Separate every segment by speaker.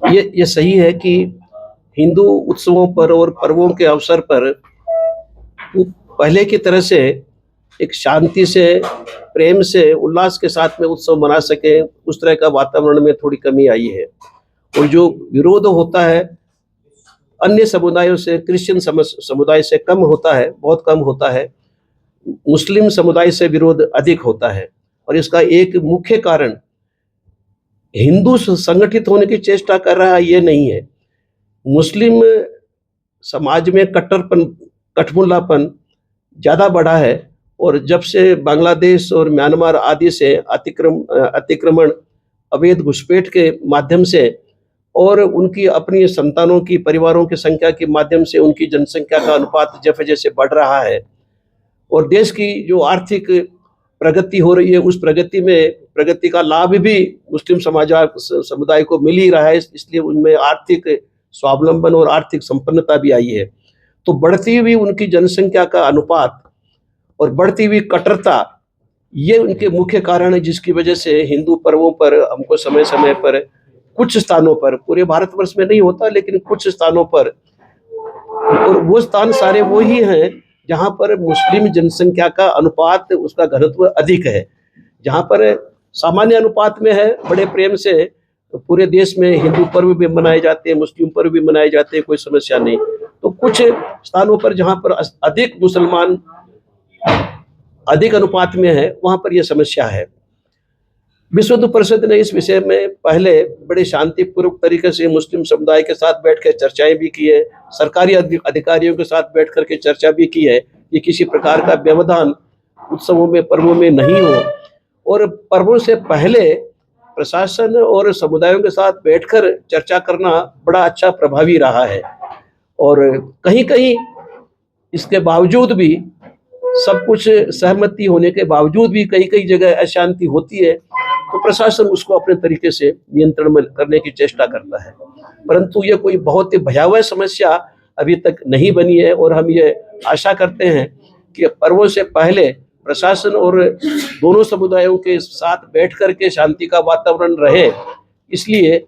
Speaker 1: ये सही है कि हिंदू उत्सवों पर और पर्वों के अवसर पर वो पहले की तरह से एक शांति से, प्रेम से, उल्लास के साथ में उत्सव मना सकें, उस तरह का वातावरण में थोड़ी कमी आई है। और जो विरोध होता है अन्य समुदायों से, क्रिश्चियन समुदाय से कम होता है, बहुत कम होता है। मुस्लिम समुदाय से विरोध अधिक होता है और इसका एक मुख्य कारण हिंदू संगठित होने की चेष्टा कर रहा है ये नहीं है। मुस्लिम समाज में कट्टरपन, कठमुल्लापन ज़्यादा बढ़ा है और जब से बांग्लादेश और म्यांमार आदि से अतिक्रमण, अवैध घुसपैठ के माध्यम से और उनकी अपनी संतानों की, परिवारों की संख्या के माध्यम से उनकी जनसंख्या का अनुपात जैसे-जैसे बढ़ रहा है और देश की जो आर्थिक प्रगति हो रही है, उस प्रगति का लाभ भी मुस्लिम समुदाय को मिल ही रहा है, इसलिए उनमें आर्थिक स्वावलंबन और आर्थिक संपन्नता भी आई है। तो बढ़ती हुई उनकी जनसंख्या का अनुपात और बढ़ती हुई कट्टरता, ये उनके मुख्य कारण है जिसकी वजह से हिंदू पर्वों पर हमको समय-समय पर कुछ स्थानों पर, पूरे भारतवर्ष में नहीं होता लेकिन कुछ स्थानों पर, और वो स्थान सारे वो ही हैं जहाँ पर मुस्लिम जनसंख्या का अनुपात, उसका घनत्व अधिक है। जहाँ पर सामान्य अनुपात में है, बड़े प्रेम से पूरे देश में हिंदू पर्व भी मनाए जाते हैं, मुस्लिम पर्व भी मनाए जाते हैं, कोई समस्या नहीं। तो कुछ स्थानों पर जहाँ पर अधिक मुसलमान अधिक अनुपात में है, वहाँ पर यह समस्या है। विश्व हिंदू परिषद ने इस विषय में पहले बड़े शांतिपूर्वक तरीके से मुस्लिम समुदाय के साथ बैठकर चर्चाएं भी की है, सरकारी अधिकारियों के साथ बैठ करके चर्चा भी की है कि किसी प्रकार का व्यवधान उत्सवों में, पर्वों में नहीं हो। और पर्वों से पहले प्रशासन और समुदायों के साथ बैठकर चर्चा करना बड़ा अच्छा प्रभावी रहा है। और कहीं-कहीं इसके बावजूद भी, सब कुछ सहमति होने के बावजूद भी कई-कई जगह अशांति होती है, तो प्रशासन उसको अपने तरीके से नियंत्रण में करने की चेष्टा करता है। परंतु ये कोई बहुत ही भयावह समस्या अभी तक नहीं बनी है और हम ये आशा करते हैं कि पर्वों से पहले प्रशासन और दोनों समुदायों के साथ बैठ कर के शांति का वातावरण रहे। इसलिए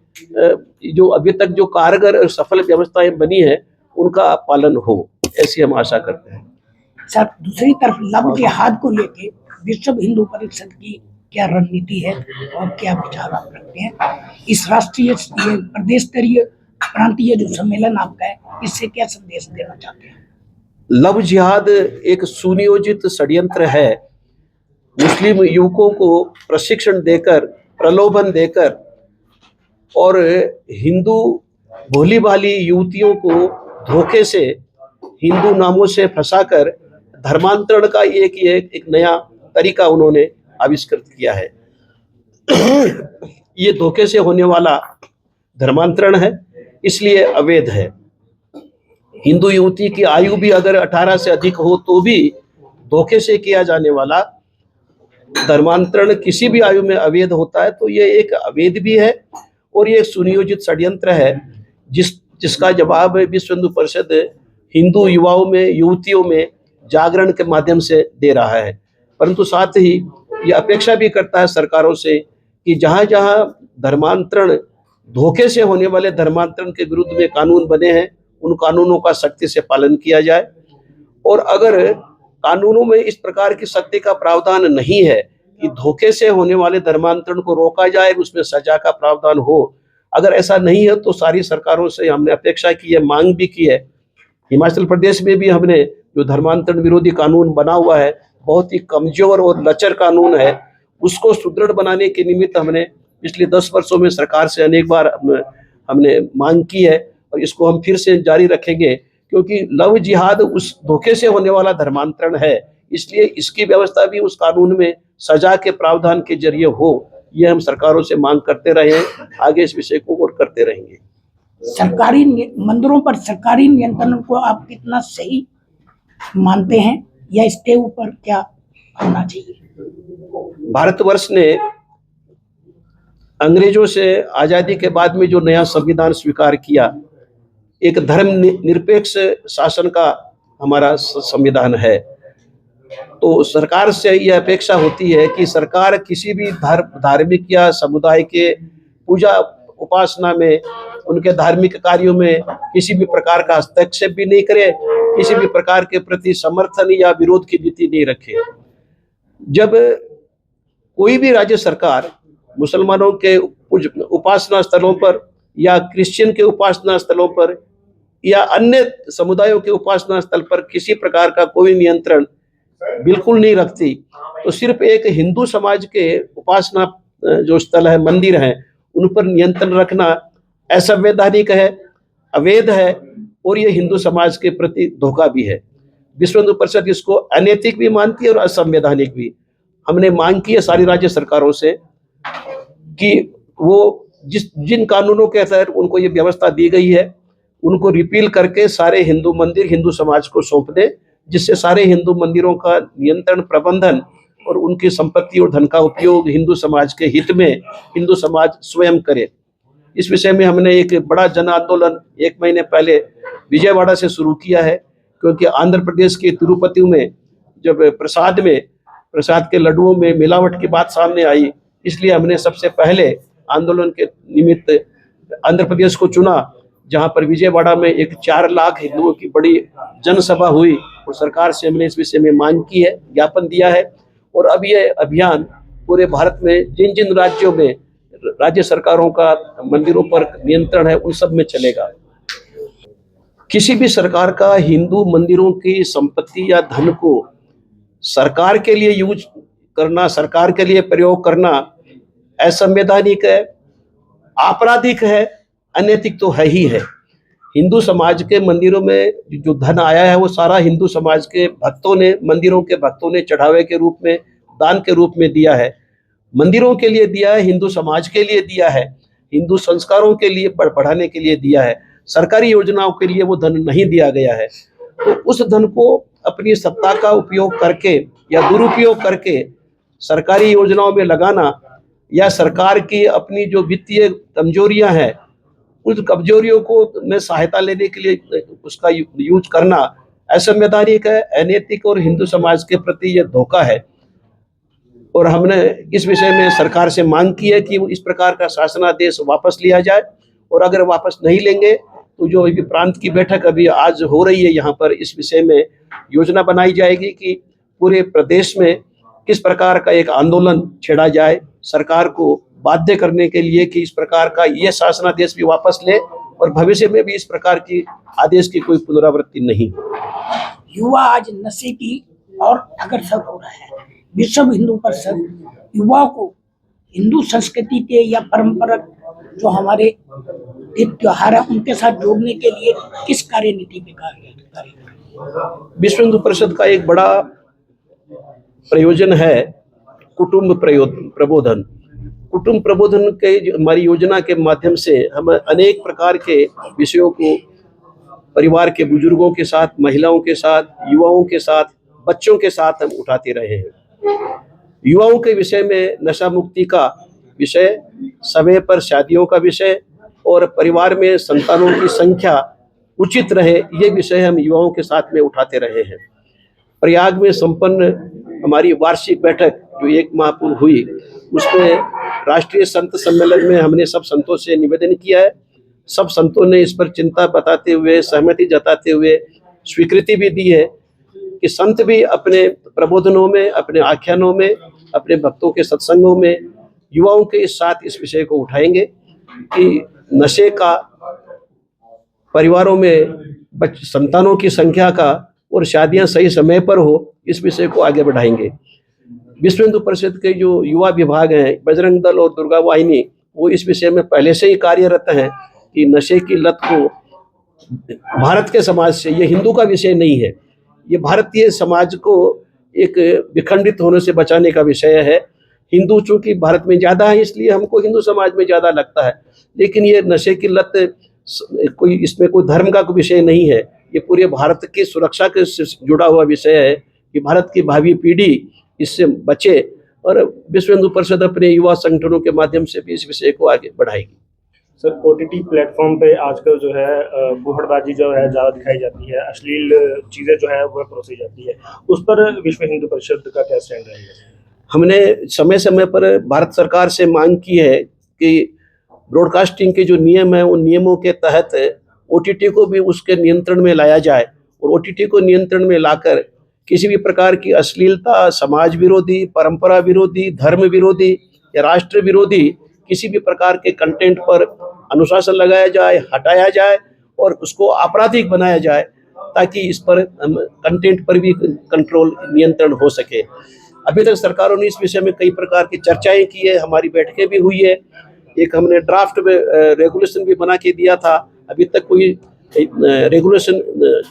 Speaker 1: जो अभी तक जो कारगर और सफल व्यवस्थाएं बनी है, उनका पालन हो, ऐसी हम आशा करते हैं।
Speaker 2: सर, दूसरी तरफ लव जिहाद को लेके विश्व हिंदू परिषद की क्या रणनीति है और क्या विचार आप रखते हैं? इस राष्ट्रीय, प्रदेश स्तरीय, प्रांतीय जो सम्मेलन आपका है, इससे क्या संदेश देना चाहते हैं?
Speaker 1: लव जिहाद एक सुनियोजित षड्यंत्र है। मुस्लिम युवकों को प्रशिक्षण देकर, प्रलोभन देकर और हिंदू भोली भाली युवतियों को धोखे से हिंदू नामों से फंसाकर धर्मांतरण का एक नया तरीका उन्होंने आविष्कृत किया है। ये धोखे से होने वाला धर्मांतरण है, इसलिए अवैध है। हिंदू युवती की आयु भी अगर 18 से अधिक हो तो भी धोखे से किया जाने वाला धर्मांतरण किसी भी आयु में अवैध होता है। तो ये एक अवैध भी है और ये सुनियोजित षड्यंत्र है जिसका जवाब विश्व हिंदू परिषद हिंदू युवाओं में, युवतियों में जागरण के माध्यम से दे रहा है। परंतु साथ ही ये अपेक्षा भी करता है सरकारों से कि जहाँ जहाँ धर्मांतरण, धोखे से होने वाले धर्मांतरण के विरुद्ध में कानून बने हैं, उन कानूनों का सख्ती से पालन किया जाए। और अगर कानूनों में इस प्रकार की सख्ती का प्रावधान नहीं है कि धोखे से होने वाले धर्मांतरण को रोका जाए, उसमें सजा का प्रावधान हो, अगर ऐसा नहीं है तो सारी सरकारों से हमने अपेक्षा की है, मांग भी की है। हिमाचल प्रदेश में भी हमने जो धर्मांतरण विरोधी कानून बना हुआ है, बहुत ही कमजोर और लचर कानून है, उसको सुदृढ़ बनाने के निमित्त हमने पिछले 10 वर्षों में सरकार से अनेक बार हमने मांग की है और इसको हम फिर से जारी रखेंगे, क्योंकि लव जिहाद उस धोखे से होने वाला धर्मांतरण है, इसलिए इसकी व्यवस्था भी उस कानून में सजा के प्रावधान के जरिए हो, ये हम सरकारों से मांग करते रहे हैं, आगे इस विषय को और करते रहेंगे।
Speaker 2: सरकारी मंदिरों पर सरकारी नियंत्रण को आप कितना सही मानते हैं या इसके ऊपर क्या होना चाहिए?
Speaker 1: भारतवर्ष ने अंग्रेजों से आजादी के बाद में जो नया संविधान स्वीकार किया, एक धर्म निरपेक्ष शासन का हमारा संविधान है। तो सरकार से यह अपेक्षा होती है कि सरकार किसी भी धार्मिक या समुदाय के पूजा उपासना में उनके धार्मिक कार्यों में किसी भी प्रकार का हस्तक्षेप भी नहीं करे, किसी भी प्रकार के प्रति समर्थन या विरोध की नीति नहीं रखे। जब कोई भी राज्य सरकार मुसलमानों के उपासना स्थलों पर या क्रिश्चियन के उपासना स्थलों पर या अन्य समुदायों के उपासना स्थल पर किसी प्रकार का कोई नियंत्रण बिल्कुल नहीं रखती, तो सिर्फ एक हिंदू समाज के उपासना जो स्थल है, मंदिर है, उन पर नियंत्रण रखना असंवैधानिक है, अवैध है और ये हिंदू समाज के प्रति धोखा भी है। विश्व हिंदू परिषद इसको अनैतिक भी मानती है और असंवैधानिक भी। हमने मांग की है सारी राज्य सरकारों से कि वो जिन कानूनों के तहत उनको ये व्यवस्था दी गई है उनको रिपील करके सारे हिंदू मंदिर हिंदू समाज को सौंप दें, जिससे सारे हिंदू मंदिरों का नियंत्रण, प्रबंधन और उनकी संपत्ति और धन का उपयोग हिंदू समाज के हित में हिंदू समाज स्वयं करे। इस विषय में हमने एक बड़ा जन आंदोलन 1 महीने पहले विजयवाड़ा से शुरू किया है, क्योंकि आंध्र प्रदेश के तिरुपति में जब प्रसाद के लड्डुओं में मिलावट की बात सामने आई, इसलिए हमने सबसे पहले आंदोलन के निमित्त आंध्र प्रदेश को चुना, जहां पर विजयवाड़ा में एक 4 लाख हिंदुओं की बड़ी जनसभा हुई और सरकार से हमने इस विषय में मांग की है, ज्ञापन दिया है। और अब ये अभियान पूरे भारत में जिन जिन राज्यों में राज्य सरकारों का मंदिरों पर नियंत्रण है उन सब में चलेगा। किसी भी सरकार का हिंदू मंदिरों की संपत्ति या धन को सरकार के लिए यूज करना, सरकार के लिए प्रयोग करना असंवैधानिक है, आपराधिक है, अनैतिक तो है ही है। हिंदू समाज के मंदिरों में जो धन आया है वो सारा हिंदू समाज के भक्तों ने, मंदिरों के भक्तों ने चढ़ावे के रूप में, दान के रूप में दिया है। मंदिरों के लिए दिया है, हिंदू समाज के लिए दिया है, हिंदू संस्कारों के लिए बढ़ाने के लिए दिया है। सरकारी योजनाओं के लिए वो धन नहीं दिया गया है। तो उस धन को अपनी सत्ता का उपयोग करके या दुरुपयोग करके सरकारी योजनाओं में लगाना या सरकार की अपनी जो वित्तीय कमजोरियां हैं उस कमजोरियों को में सहायता लेने के लिए उसका यूज करना असंवैधानिक है, अनैतिक और हिंदू समाज के प्रति ये धोखा है। और हमने इस विषय में सरकार से मांग की है कि इस प्रकार का शासनादेश वापस लिया जाए, और अगर वापस नहीं लेंगे तो जो अभी प्रांत की बैठक अभी आज हो रही है यहाँ पर, इस विषय में योजना बनाई जाएगी कि पूरे प्रदेश में किस प्रकार का एक आंदोलन छेड़ा जाए सरकार को बाध्य करने के लिए कि इस प्रकार का ये शासनादेश भी वापस ले और भविष्य में भी इस प्रकार की आदेश की कोई पुनरावृत्ति नहीं।
Speaker 2: युवा आज नशे की और अग्रसर हो रहा है। विश्व हिंदू परिषद युवाओं को हिंदू संस्कृति के या परंपरा जो हमारे त्योहार है उनके साथ जोड़ने के लिए किस कार्यनीति पे कार्य करेगा?
Speaker 1: विश्व हिंदू परिषद का एक बड़ा प्रयोजन है कुटुंब प्रबोधन। कुटुंब प्रबोधन के हमारी योजना के माध्यम से हम अनेक प्रकार के विषयों को परिवार के बुजुर्गों के साथ, महिलाओं के साथ, युवाओं के साथ, बच्चों के साथ हम उठाते रहे हैं। युवाओं के विषय में नशा मुक्ति का विषय, समय पर शादियों का विषय और परिवार में संतानों की संख्या उचित रहे, ये विषय हम युवाओं के साथ में उठाते रहे हैं। प्रयाग में संपन्न हमारी वार्षिक बैठक जो 1 माह पूर्व हुई, उसमें राष्ट्रीय संत सम्मेलन में हमने सब संतों से निवेदन किया है। सब संतों ने इस पर चिंता बताते हुए, सहमति जताते हुए स्वीकृति भी दी है कि संत भी अपने प्रबोधनों में, अपने आख्यानों में, अपने भक्तों के सत्संगों में युवाओं के साथ इस विषय को उठाएंगे कि नशे का, परिवारों में संतानों की संख्या का और शादियां सही समय पर हो, इस विषय को आगे बढ़ाएंगे। विश्व हिंदू परिषद के जो युवा विभाग हैं, बजरंग दल और दुर्गा वाहिनी, वो इस विषय में पहले से ही कार्यरत हैं कि नशे की लत को भारत के समाज से, ये हिंदू का विषय नहीं है, ये भारतीय समाज को एक विखंडित होने से बचाने का विषय है। हिंदू चूंकि भारत में ज़्यादा है इसलिए हमको हिंदू समाज में ज़्यादा लगता है, लेकिन ये नशे की लत कोई, इसमें कोई धर्म का कोई विषय नहीं है, ये पूरे भारत की सुरक्षा के से जुड़ा हुआ विषय है कि भारत की भावी पीढ़ी इससे बचे, और विश्व हिंदू परिषद अपने युवा संगठनों के माध्यम से भी इस विषय को आगे बढ़ाएगी।
Speaker 3: सर, OTT प्लेटफॉर्म पे आजकल जो है बुहड़बाजी जो है ज़्यादा दिखाई जाती है, अश्लील चीज़ें जो है वह परोसी जाती है, उस पर विश्व हिंदू परिषद का क्या स्टैंड रहेगा?
Speaker 1: हमने समय समय पर भारत सरकार से मांग की है कि ब्रॉडकास्टिंग के जो नियम है उन नियमों के तहत ओटीटी को भी उसके नियंत्रण में लाया जाए और ओटीटी को नियंत्रण में लाकर किसी भी प्रकार की अश्लीलता, समाज विरोधी, परंपरा विरोधी, धर्म विरोधी या राष्ट्र विरोधी किसी भी प्रकार के कंटेंट पर अनुशासन लगाया जाए, हटाया जाए और उसको आपराधिक बनाया जाए ताकि इस पर कंटेंट पर भी कंट्रोल, नियंत्रण हो सके। अभी तक सरकारों ने इस विषय में कई प्रकार की चर्चाएं की है, हमारी बैठकें भी हुई है। एक हमने ड्राफ्ट में रेगुलेशन भी बना के दिया था, अभी तक कोई रेगुलेशन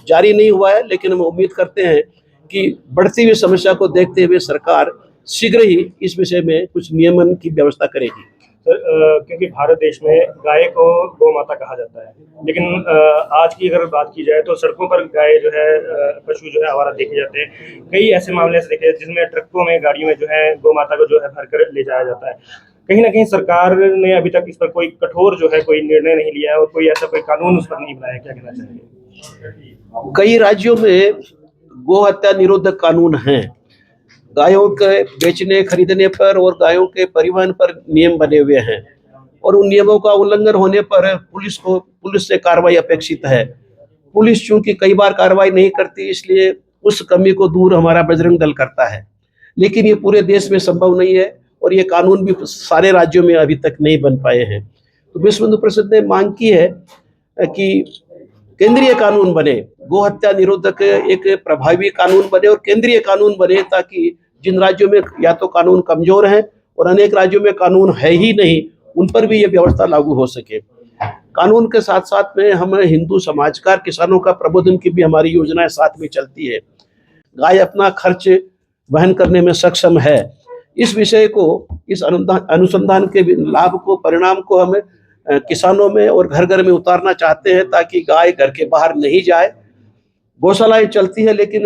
Speaker 1: जारी नहीं हुआ है, लेकिन हम उम्मीद करते हैं कि बढ़ती हुई समस्या को देखते हुए सरकार शीघ्र ही इस विषय में कुछ नियमन की व्यवस्था करेगी।
Speaker 3: क्योंकि भारत देश में गाय को गौ माता कहा जाता है, लेकिन आज की अगर बात की जाए तो सड़कों पर गाय जो है, पशु जो है आवारा देखे जाते हैं। कई ऐसे मामले ऐसे देखे जिसमें ट्रकों में, गाड़ियों में जो है गौ माता को जो है भरकर ले जाया जाता है। कहीं ना कहीं सरकार ने अभी तक इस पर कोई कठोर जो है कोई निर्णय नहीं लिया है और कोई ऐसा कोई कानून उस पर नहीं बनाया। क्या कहना चाहिए?
Speaker 1: कई राज्यों में गो हत्या निरोधक कानून हैं। गायों के बेचने, खरीदने पर और गायों के परिवहन पर नियम बने हुए हैं और उन नियमों का उल्लंघन होने पर पुलिस से कार्रवाई अपेक्षित है। पुलिस चूंकि कई बार कार्रवाई नहीं करती, इसलिए उस कमी को दूर हमारा बजरंग दल करता है, लेकिन ये पूरे देश में संभव नहीं है और ये कानून भी सारे राज्यों में अभी तक नहीं बन पाए हैं। तो विश्व हिंदू परिषद ने मांग की है कि केंद्रीय कानून बने, गो हत्या निरोधक एक प्रभावी कानून बने और केंद्रीय कानून बने, ताकि जिन राज्यों में या तो कानून कमजोर है और अनेक राज्यों में कानून है ही नहीं, उन पर भी ये व्यवस्था लागू हो सके। कानून के साथ साथ में हम हिंदू समाजकार किसानों का प्रबोधन की भी हमारी योजनाएं साथ में चलती है। गाय अपना खर्च वहन करने में सक्षम है। इस विषय को, इस अनुसंधान के लाभ को, परिणाम को हम किसानों में और घर घर में उतारना चाहते हैं ताकि गाय घर के बाहर नहीं जाए। गौशालाएं चलती है, लेकिन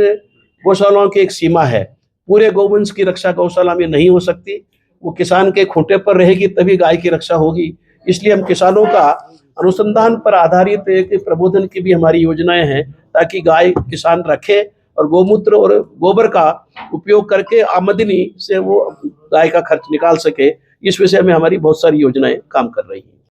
Speaker 1: गौशालाओं की एक सीमा है। पूरे गौवंश की रक्षा गौशाला में नहीं हो सकती, वो किसान के खूंटे पर रहेगी तभी गाय की रक्षा होगी। इसलिए हम किसानों का अनुसंधान पर आधारित एक प्रबोधन की भी हमारी योजनाएं हैं ताकि गाय किसान रखे और गौमूत्र और गोबर का उपयोग करके आमदनी से वो गाय का खर्च निकाल सके। इस विषय में हमारी बहुत सारी योजनाएं काम कर रही हैं।